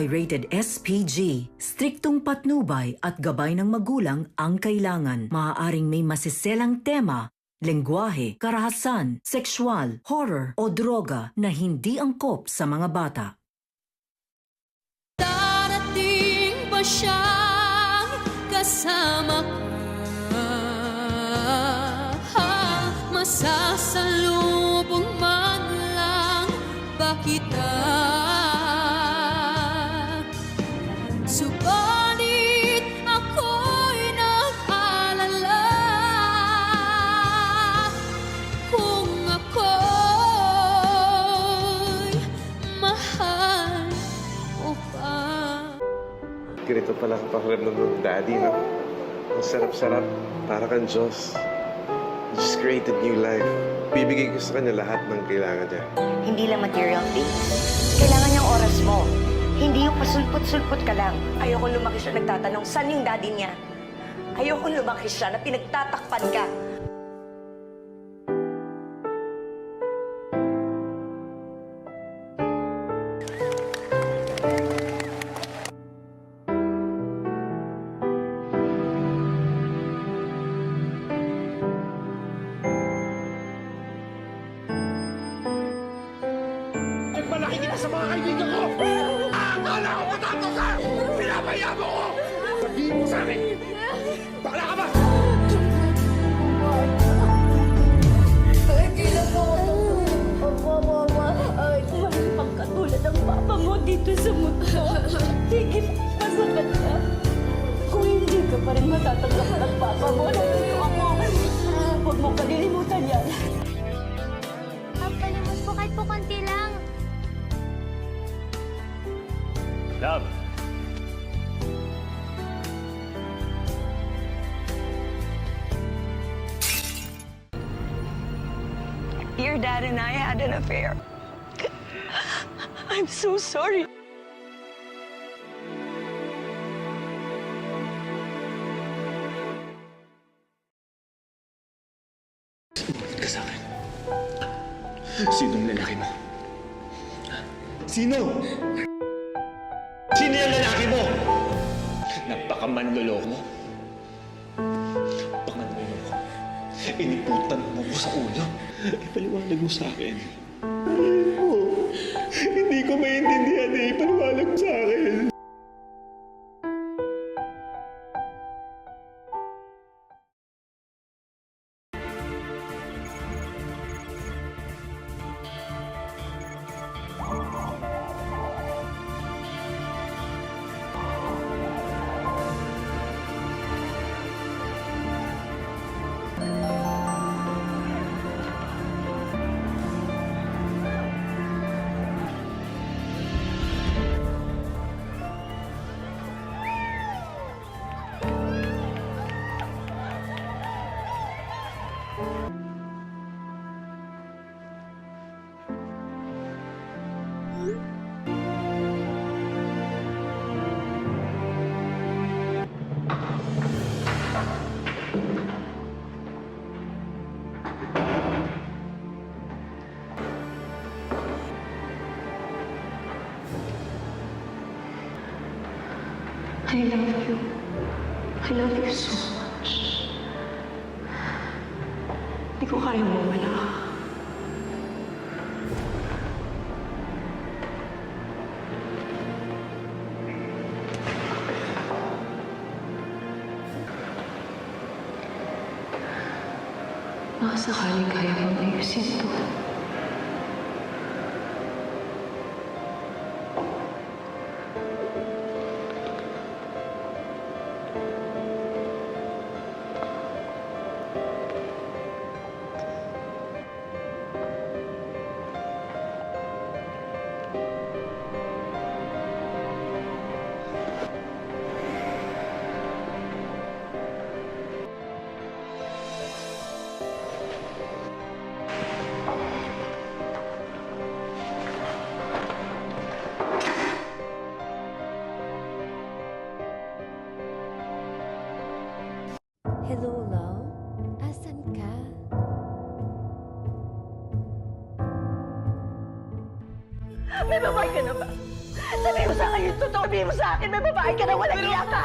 ay rated SPG. Striktong patnubay at gabay ng magulang ang kailangan. Maaaring may masiselang tema, lengguwahe, karahasan, sexual, horror o droga na hindi angkop sa mga bata. Darating ba siyang kasama ka? Masasalubong man lang ba kita? Subalit ako'y nag-alala kung ako'y mahal mo pa. Ganito pala ang pakiramdam ng daddy, no? Ang sarap-sarap. Para kang Diyos. He just created new life. Bibigay ko sa kanya lahat ng kailangan niya. Hindi lang material things. Kailangan niyang oras mo. Hindi yung pasulpot-sulpot ka lang. Ayoko lumaki siya nagtatanong, saan yung daddy niya? Ayoko lumaki siya na pinagtatakpan ka. Malaki kita sa mga kaibigan ko! Akala ko matando ka! Pinapaya mo ko! Sabihin mo sa akin! Bakla ka ba? Ay, kailan mo ako, mama? Ay, pagkatulad ng papa mo dito sa mundo. Tigil, masakit ka. Kung hindi ka pa rin matatanggap ng papa mo, nandito ako. Huwag mo kalilimutan yan. Papalimos po kahit po konti lang. Love! Your dad and I had an affair. I'm so sorry. Sumunod ka sa akin. Sinong lalaki mo? Sino? Sino yung lalaki mo? Napakamanloloko mo. Panganloloko ko. Iniputan mo ko sa ulo. Ipaliwanag mo sa akin. Hindi ko maintindihan eh. Ipaliwanag mo sa akin. I love you. I love you so much. Hindi ko kaya mawala ka. Baka sakaling kaya mong ayusin to. Hello, love? Asan ka? May babae ka na ba? Sabihin mo sa akin yung totoo. Sabihin mo sa akin, may babae ka na walang iya ka.